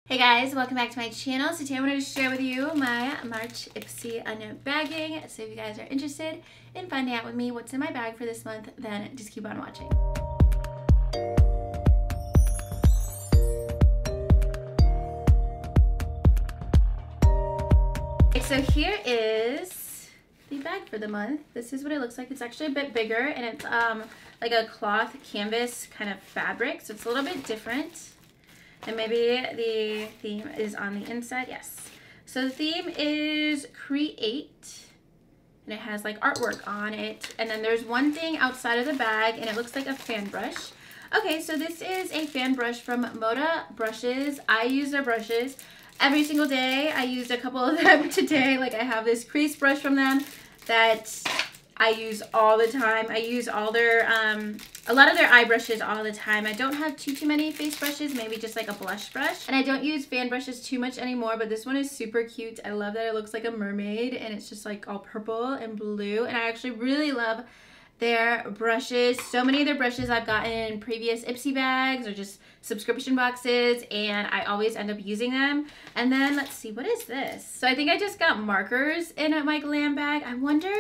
Hey guys, welcome back to my channel. So today I wanted to share with you my March Ipsy Unbagging. So if you guys are interested in finding out with me what's in my bag for this month, then just keep on watching. So here is the bag for the month. This is what it looks like. It's actually a bit bigger and it's like a cloth canvas kind of fabric. So it's a little bit different. And maybe the theme is on the inside. Yes. So the theme is create. And it has like artwork on it. And then there's one thing outside of the bag and it looks like a fan brush. Okay, so this is a fan brush from Moda Brushes. I use their brushes every single day. I used a couple of them today. Like I have this crease brush from them that I use all the time. I use all their, a lot of their eye brushes all the time. I don't have too many face brushes, maybe just like a blush brush. And I don't use fan brushes too much anymore, but this one is super cute. I love that it looks like a mermaid and it's just like all purple and blue. And I actually really love their brushes. So many of their brushes I've gotten in previous Ipsy bags or just subscription boxes, and I always end up using them. And then let's see, what is this? So I think I just got markers in my glam bag. I wonder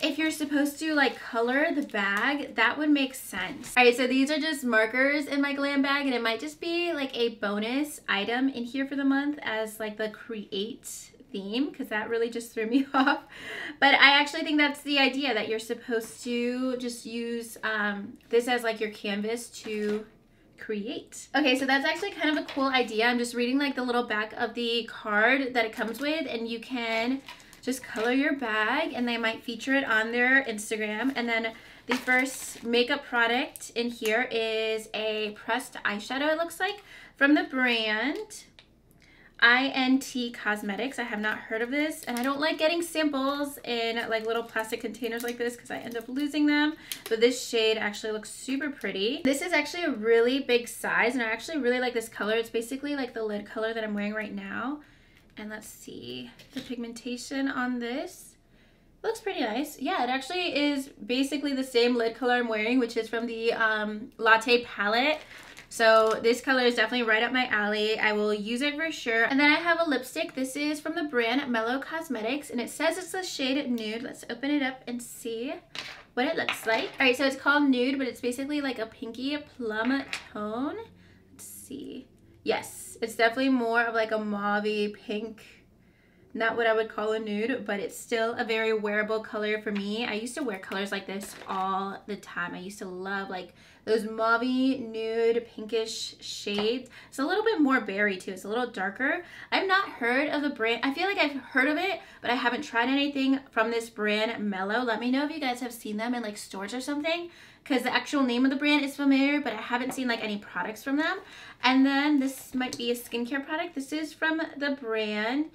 if you're supposed to like color the bag. That would make sense. All right, so these are just markers in my glam bag, and it might just be like a bonus item in here for the month as like the create theme, because that really just threw me off. But I actually think that's the idea, that you're supposed to just use this as like your canvas to create. Okay, so that's actually kind of a cool idea. I'm just reading like the little back of the card that it comes with, and you can just color your bag and they might feature it on their Instagram. And then the first makeup product in here is a pressed eyeshadow, it looks like, from the brand INT Cosmetics. I have not heard of this, and I don't like getting samples in like little plastic containers like this because I end up losing them. But this shade actually looks super pretty. This is actually a really big size, and I actually really like this color. It's basically like the lid color that I'm wearing right now. And let's see the pigmentation on this. It looks pretty nice. Yeah, it actually is basically the same lid color I'm wearing, which is from the Latte palette. So this color is definitely right up my alley. I will use it for sure. And then I have a lipstick. This is from the brand Mellow Cosmetics, and it says it's the shade Nude. Let's open it up and see what it looks like. All right, so it's called Nude, but it's basically like a pinky plum tone. Let's see. Yes, it's definitely more of like a mauvey pink. Not what I would call a nude, but it's still a very wearable color for me. I used to wear colors like this all the time. I used to love like those mauvey, nude, pinkish shades. It's a little bit more berry too. It's a little darker. I've not heard of the brand. I feel like I've heard of it, but I haven't tried anything from this brand Mellow. Let me know if you guys have seen them in like stores or something, because the actual name of the brand is familiar, but I haven't seen like any products from them. And then this might be a skincare product. This is from the brand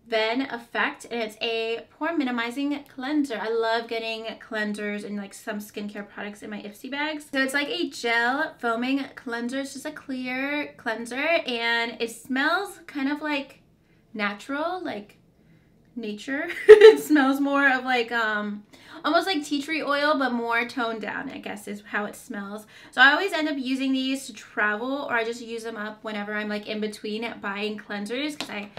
Ven Effect, and it's a pore minimizing cleanser. I love getting cleansers and like some skincare products in my Ipsy bags. So it's like a gel foaming cleanser. It's just a clear cleanser, and it smells kind of like natural, like nature. It smells more of like almost like tea tree oil, but more toned down, I guess is how it smells. So I always end up using these to travel, or I just use them up whenever I'm like in between buying cleansers, because I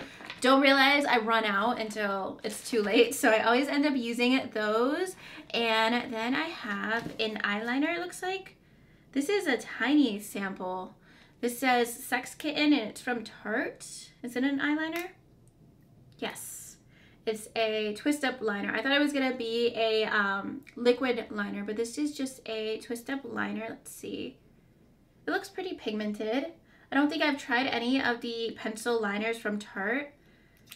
don't realize I run out until it's too late. So I always end up using those. And then I have an eyeliner, it looks like. This is a tiny sample. This says Sex Kitten, and it's from Tarte. Is it an eyeliner? Yes. It's a twist-up liner. I thought it was going to be a liquid liner, but this is just a twist-up liner. Let's see. It looks pretty pigmented. I don't think I've tried any of the pencil liners from Tarte.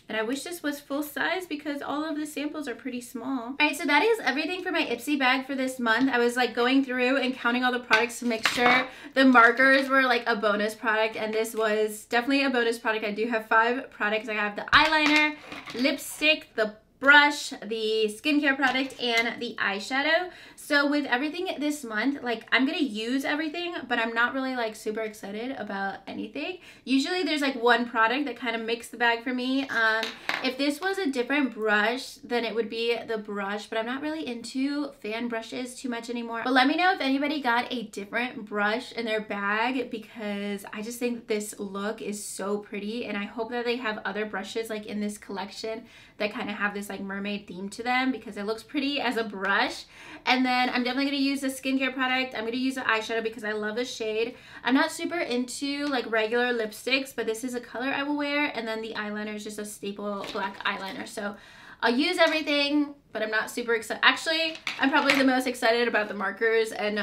And I wish this was full size because all of the samples are pretty small. All right, so that is everything for my Ipsy bag for this month. I was like going through and counting all the products to make sure the markers were like a bonus product, and this was definitely a bonus product. I do have 5 products. I have the eyeliner, lipstick, the brush, the skincare product, and the eyeshadow. So with everything this month, like I'm gonna use everything, but I'm not really like super excited about anything. Usually there's like one product that kind of makes the bag for me. If this was a different brush, then it would be the brush, but I'm not really into fan brushes too much anymore. But let me know if anybody got a different brush in their bag, because I just think this look is so pretty, and I hope that they have other brushes like in this collection that kind of have this like mermaid theme to them, because it looks pretty as a brush. And then I'm definitely going to use a skincare product. I'm going to use an eyeshadow because I love the shade. I'm not super into like regular lipsticks, but this is a color I will wear. And then the eyeliner is just a staple black eyeliner. So I'll use everything, but I'm not super excited. Actually, I'm probably the most excited about the markers and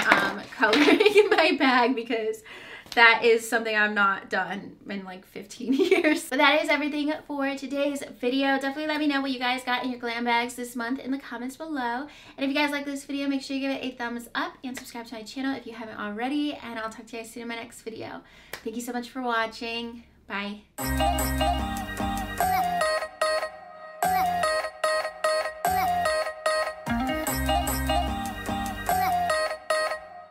coloring in my bag, because that is something I've not done in like 15 years. But that is everything for today's video. Definitely let me know what you guys got in your glam bags this month in the comments below. And if you guys like this video, make sure you give it a thumbs up and subscribe to my channel if you haven't already. And I'll talk to you guys soon in my next video. Thank you so much for watching. Bye.